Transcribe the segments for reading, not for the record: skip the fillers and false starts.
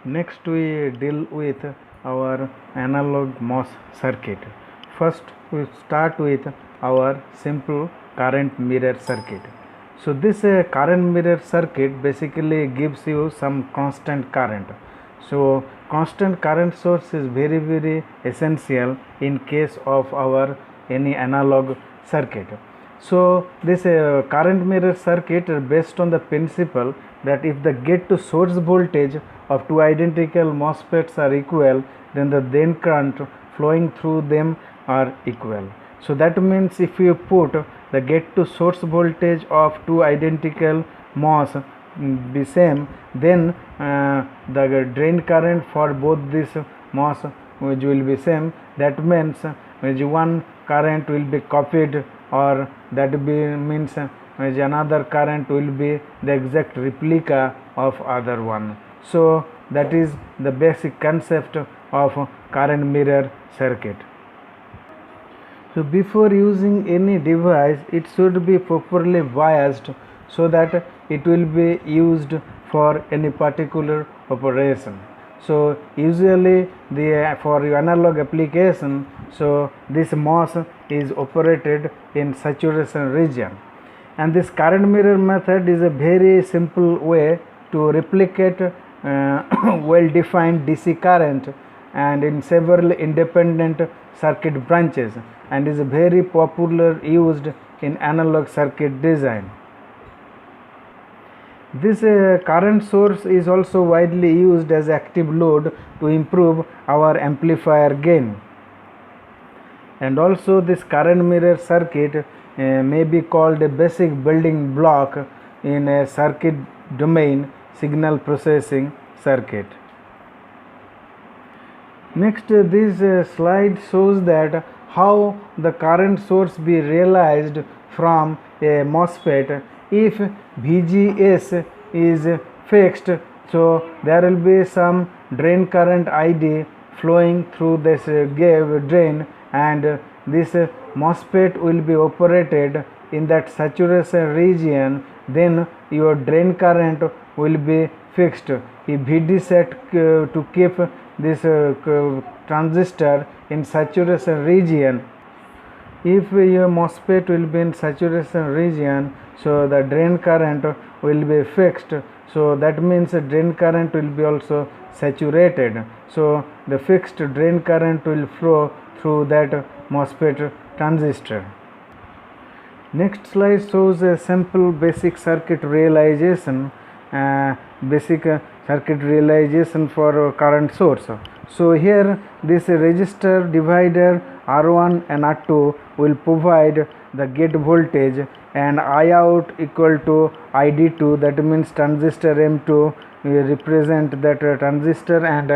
Next we deal with our analog MOS circuit. First we start with our simple current mirror circuit. So this current mirror circuit basically gives you some constant current. So constant current source is very essential in case of our any analog circuit. So this current mirror circuit is based on the principle that if the gate to source voltage of two identical MOSFETs are equal, then the then current flowing through them are equal. So that means if you put the gate to source voltage of two identical MOS be same, then the drain current for both these MOS which will be same. That means one current will be copied, or that means another current will be the exact replica of other one. So that is the basic concept of current mirror circuit. So before using any device, it should be properly biased so that it will be used for any particular operation. So usually for analog application, so this MOS is operated in saturation region, and this current mirror method is a very simple way to replicate well defined DC current and in several independent circuit branches, and is very popular used in analog circuit design. This current source is also widely used as active load to improve our amplifier gain. And also this current mirror circuit may be called a basic building block in a circuit domain signal processing circuit. Next, this slide shows that how the current source be realized from a MOSFET. If VGS is fixed, so there will be some drain current ID flowing through this drain, and this MOSFET will be operated in that saturation region. Then your drain current will be fixed. If VD set to keep this transistor in saturation region, if your MOSFET will be in saturation region, so the drain current will be fixed. So that means the drain current will be also saturated. So the fixed drain current will flow through that MOSFET transistor. Next slide shows a simple basic circuit realization. Circuit realization for current source. So here this resistor divider R1 and R2 will provide the gate voltage, and I out equal to ID2, that means transistor M2 will represent that transistor, and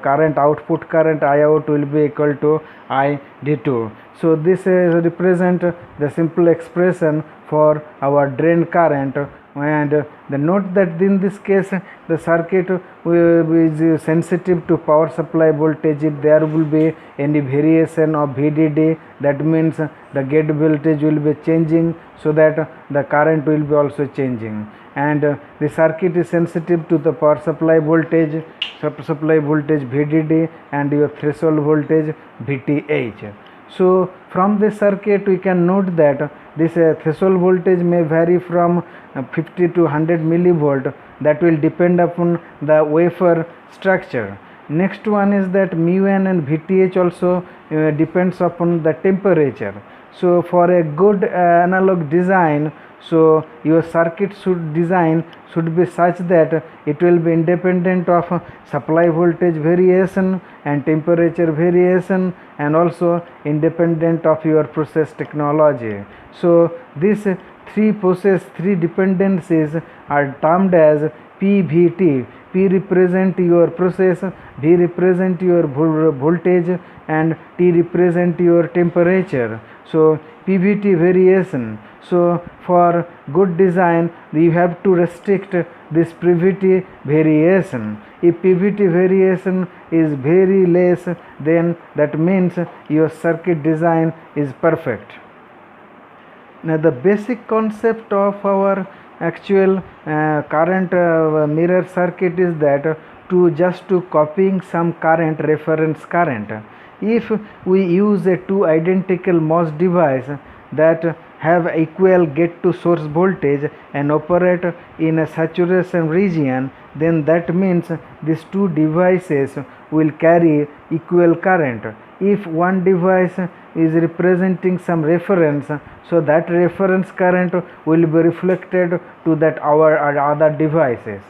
current output current I out will be equal to ID2. So this represent the simple expression for our drain current. And the note that in this case the circuit is sensitive to power supply voltage. If there will be any variation of VDD, that means the gate voltage will be changing, so that the current will be also changing. And the circuit is sensitive to the power supply voltage, VDD, and your threshold voltage VTH. So from this circuit we can note that this threshold voltage may vary from 50 to 100 millivolt. That will depend upon the wafer structure. Next one is that mu n and VTH also depends upon the temperature. So for a good analog design, so your circuit should be such that it will be independent of supply voltage variation and temperature variation, and also independent of your process technology. So these three dependencies are termed as PVT. P represent your process, V represent your voltage, and T represent your temperature. So PVT variation. So for good design you have to restrict this PVT variation. If PVT variation is very less, then that means your circuit design is perfect. Now the basic concept of our actual current mirror circuit is that to copying some current, reference current. If we use a two identical MOS device that have equal gate to source voltage and operate in a saturation region, then that means these two devices will carry equal current. If one device is representing some reference, so that reference current will be reflected to that our other devices.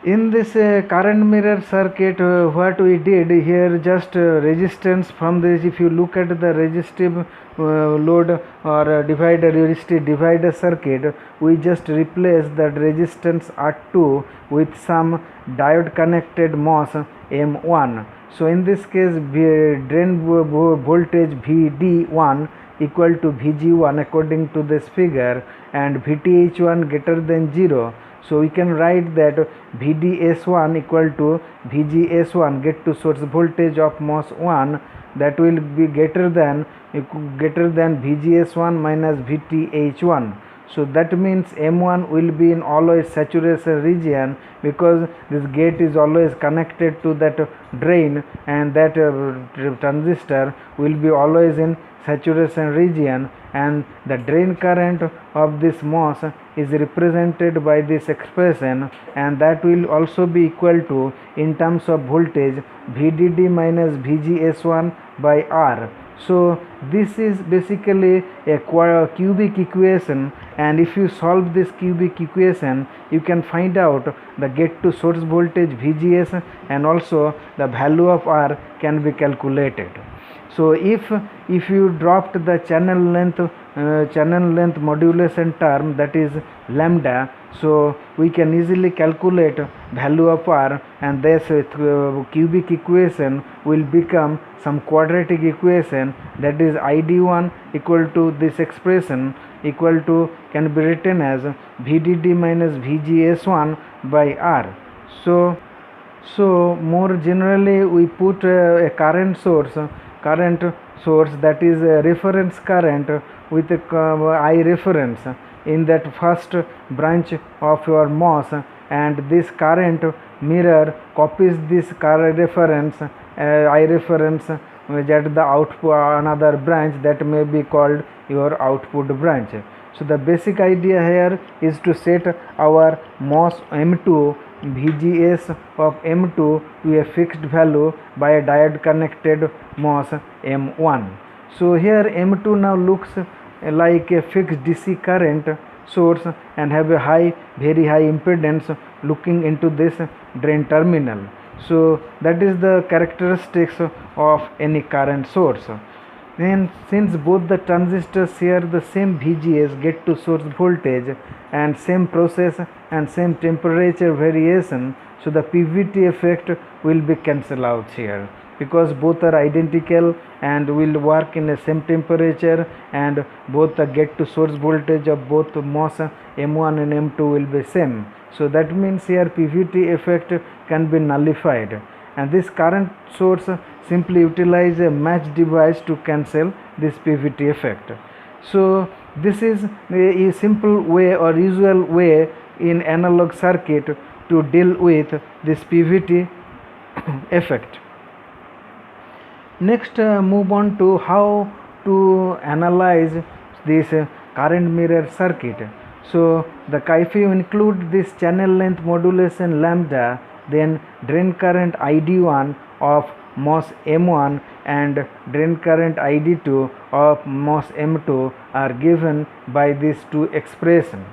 In this current mirror circuit, what we did here, just resistance from this. If you look at the resistive load or resistive divider circuit, we just replace that resistance R2 with some diode connected MOS M1. So in this case, drain voltage VD1 equal to VG1 according to this figure, and VTH1 greater than 0. So we can write that VDS1 equal to VGS1, get to source voltage of MOS 1, that will be greater than VGS1 minus VTH1. So that means M1 will be in always saturation region, because this gate is always connected to that drain, and that transistor will be always in saturation region, and the drain current of this MOS is represented by this expression, and that will also be equal to, in terms of voltage, VDD minus VGS1 by R. So this is basically a cubic equation, and if you solve this cubic equation, you can find out the gate to source voltage VGS, and also the value of R can be calculated. So if you dropped the channel length modulation term, that is lambda, so we can easily calculate value of R, and this cubic equation will become some quadratic equation, that is ID1 equal to this expression equal to, can be written as VDD minus VGS1 by R. So more generally, we put a current source that is a reference current with a I reference in that first branch of your MOS, and this current mirror copies this current reference I reference at the output another branch that may be called your output branch. So the basic idea here is to set our MOS M2 VGS of M2 to a fixed value by a diode connected MOS M1. So here M2 now looks like a fixed DC current source and have a very high impedance looking into this drain terminal. So that is the characteristics of any current source. Then since both the transistors share the same VGS, get to source voltage, and same process and same temperature variation, so the PVT effect will be cancelled out here, because both are identical and will work in the same temperature, and both the get to source voltage of both MOS M1 and M2 will be same. So that means here PVT effect can be nullified, and this current source simply utilize a match device to cancel this PVT effect. So this is a simple way or usual way in analog circuit to deal with this PVT effect. Next, move on to how to analyze this current mirror circuit. So if you include this channel length modulation lambda, then drain current ID1 of MOS M1 and drain current ID2 of MOS M2 are given by these two expressions.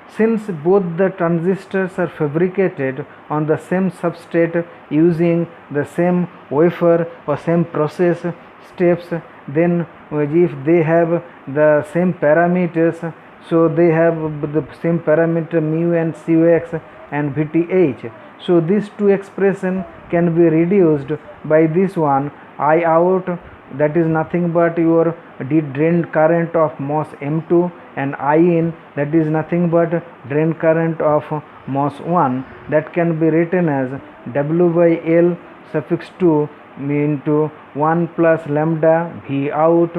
Since both the transistors are fabricated on the same substrate using the same wafer or same process steps, then if they have the same parameters, so they have the same parameter mu and Cux and Vth. So these two expressions can be reduced by this one, I out, that is nothing but your drain current of MOS M2, and I in, that is nothing but drain current of MOS 1, that can be written as W by L suffix 2 into 1 plus lambda V out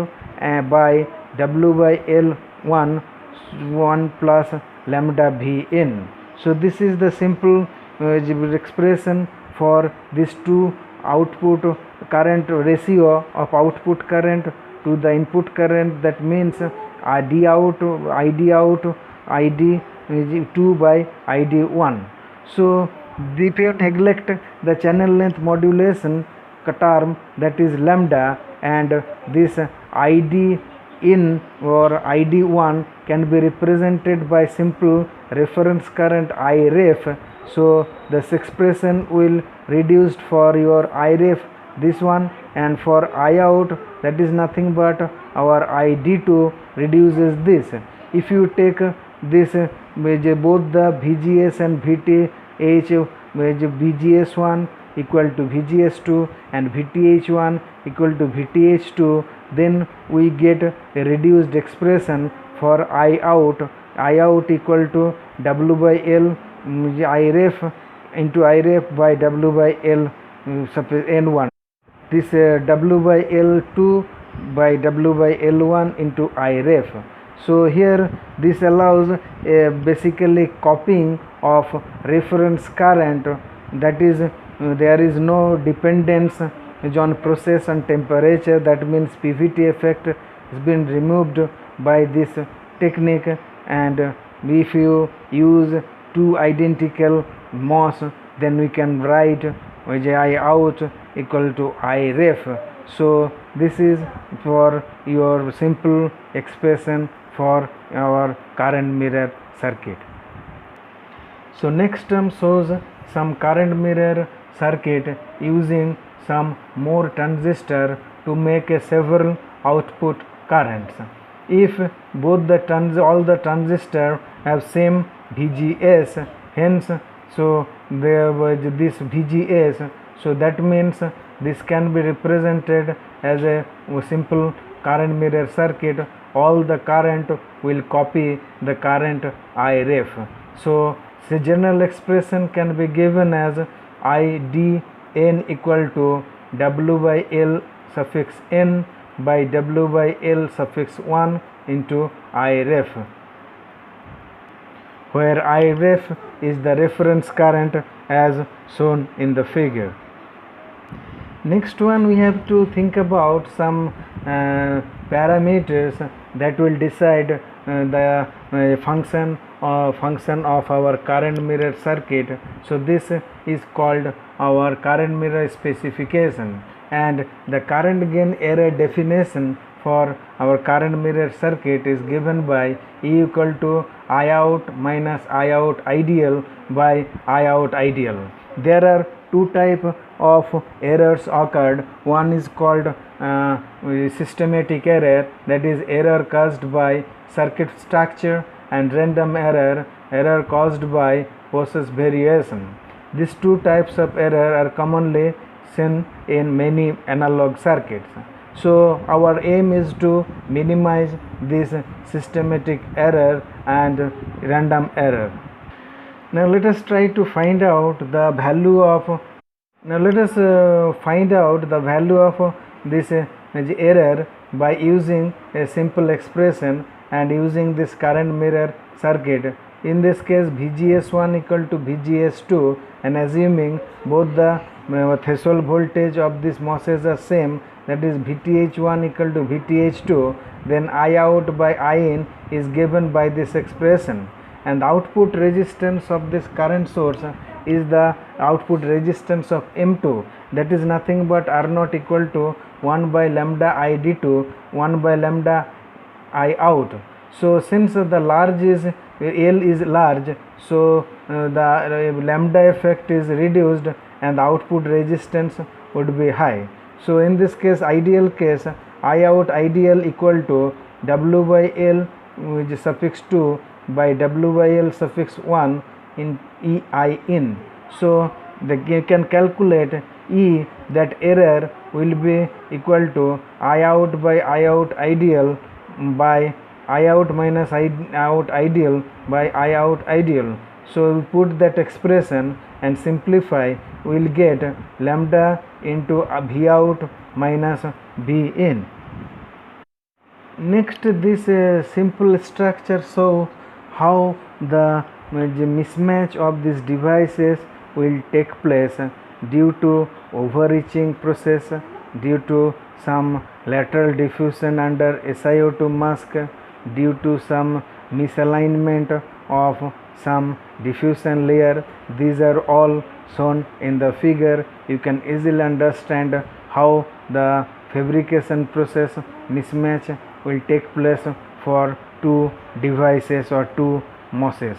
by W by L 1 plus lambda V in. So this is the simple expression for these two output current ratio of output current to the input current, that means ID out ID 2 by ID 1. So if you neglect the channel length modulation term, that is lambda, and this ID in or ID1 can be represented by simple reference current Iref. So this expression will reduced for your Iref, this one, and for I out, that is nothing but our ID2 reduces this. If you take this both the VGS and VTH, VGS1 equal to VGS2 and VTH1 equal to VTH2, then we get a reduced expression for I out equal to W by L Iref into Iref by W by L N1. This W by L2 by W by L1 into Iref. So here this allows basically copying of reference current, that is there is no dependence on process and temperature, that means PVT effect has been removed by this technique. And if you use two identical MOS, then we can write I out equal to Iref. So this is for your simple expression for our current mirror circuit. So next term shows some current mirror circuit using some more transistor to make a several output currents. If both the all the transistor have same VGS, hence so there was this VGS, so that means this can be represented as a simple current mirror circuit. All the current will copy the current Iref. So the general expression can be given as ID n equal to W by L suffix n by W by L suffix 1 into Iref, where Iref is the reference current as shown in the figure. Next one, we have to think about some parameters that will decide the function of our current mirror circuit. So this is called our current mirror specification, and the current gain error definition for our current mirror circuit is given by E equal to I out minus I out ideal by I out ideal. There are two types of errors occurred. One is called systematic error, that is error caused by circuit structure, and random error caused by process variation. These two types of error are commonly seen in many analog circuits. So our aim is to minimize this systematic error and random error. Now let us try to find out the value of this error by using a simple expression and using this current mirror circuit. In this case, VGS1 equal to VGS2, and assuming both the threshold voltage of this MOSFETs are same, that is VTH1 equal to VTH2, then I out by I in is given by this expression, and the output resistance of this current source is the output resistance of M2, that is nothing but R naught equal to 1 by lambda ID2 1 by lambda I out. So since the large is L is large, so the lambda effect is reduced and the output resistance would be high. So in this case, ideal case, I out ideal equal to W by L which is suffix 2 by W by L suffix 1 in E I in. So you can calculate E, that error will be equal to I out by I out ideal by I out minus I out ideal by I out ideal. So we put that expression and simplify, we will get lambda into V out minus V in. Next, this simple structure show how the mismatch of these devices will take place due to overreaching process, due to some lateral diffusion under SiO2 mask, due to some misalignment of some diffusion layer. These are all shown in the figure. You can easily understand how the fabrication process mismatch will take place for two devices or two MOSes.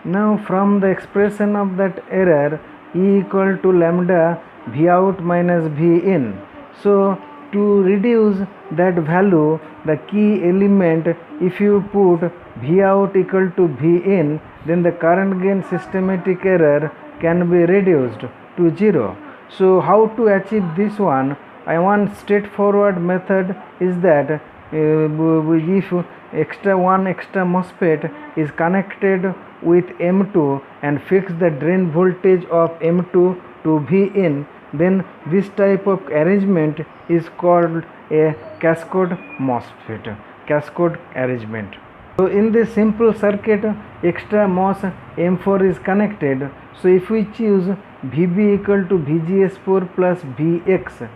Now from the expression of that error, E equal to lambda V out minus V in. So to reduce that value, the key element, if you put V out equal to V in, then the current gain systematic error can be reduced to 0. So how to achieve this one? One straightforward method is that if one extra MOSFET is connected with M2 and fix the drain voltage of M2 to V in, then this type of arrangement is called a cascade MOSFET, cascade arrangement. So in this simple circuit, extra MOS M4 is connected. So if we choose VB equal to VGS4 plus Vx,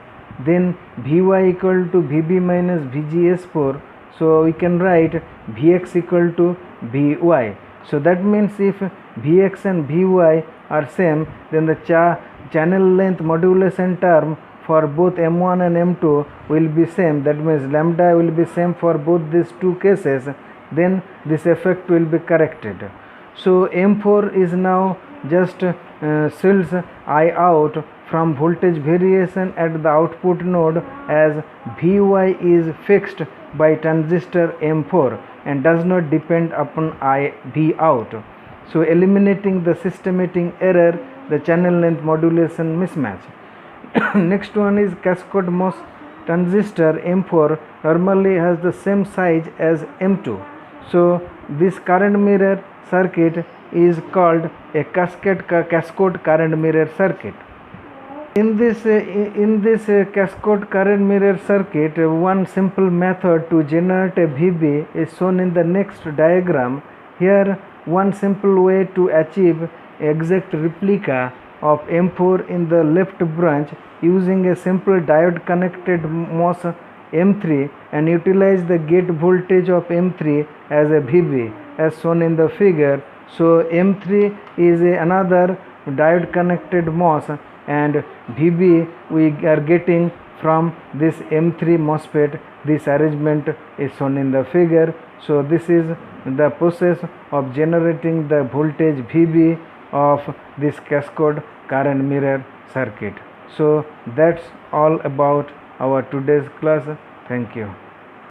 then Vy equal to Vb minus Vgs4, so we can write Vx equal to Vy. So that means if Vx and Vy are same, then the channel length modulation term for both M1 and M2 will be same. That means lambda will be same for both these two cases. Then this effect will be corrected. So M4 is now just shields I out from voltage variation at the output node, as Vy is fixed by transistor M4 and does not depend upon V out. So eliminating the systematic error, the channel length modulation mismatch. Next one is cascade MOS transistor M4 normally has the same size as M2. So this current mirror circuit is called a cascade current mirror circuit. In this cascade current mirror circuit, one simple method to generate a VB is shown in the next diagram. Here one simple way to achieve exact replica of M4 in the left branch using a simple diode connected MOS M3 and utilize the gate voltage of M3 as a VB as shown in the figure. So M3 is another diode connected MOS and VB we are getting from this M3 MOSFET. This arrangement is shown in the figure. So this is the process of generating the voltage VB of this cascade current mirror circuit. So that's all about our today's class. Thank you.